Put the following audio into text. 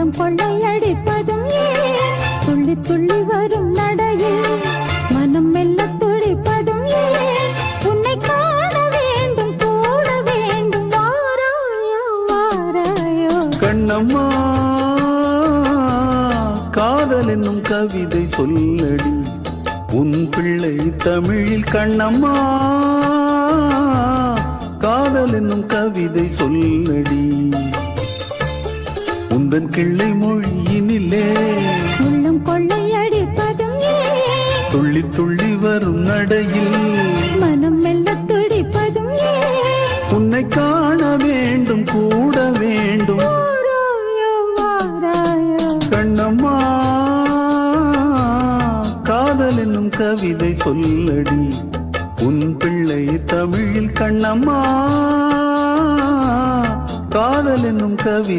உள்ளம் கொள்ளையடிப்பதும் ஏன்? துள்ளி துள்ளி வரும் நடையில் மனம் மெல்ல துடிப்பதும் ஏன்? உன்னை காண வேண்டும் கூட வேண்டும் வாராயோ வாராயோ கண்ணம்மா காதல் என்னும் கவிதை சொல்லடி உன் பிள்ளை தமிழில் கண்ணம்மா காதல் என்னும் கவிதை சொல்லடி உந்தன் கிள்ளை மொழியினிலே உள்ளம் கொள்ளையடிப்பதும் ஏன்? துள்ளி துள்ளி வரும் நடையில் மனம் மெல்ல துடிப்பதும் ஏன்? உன்னை காண வேண்டும் கூட வேண்டும் வாராயோ வாராயோ கண்ணம்மா காதல் என்னும் கவிதை சொல்லடி உன் பிள்ளை தமிழில் கண்ணம்மா காதல் என்னும் கவிதை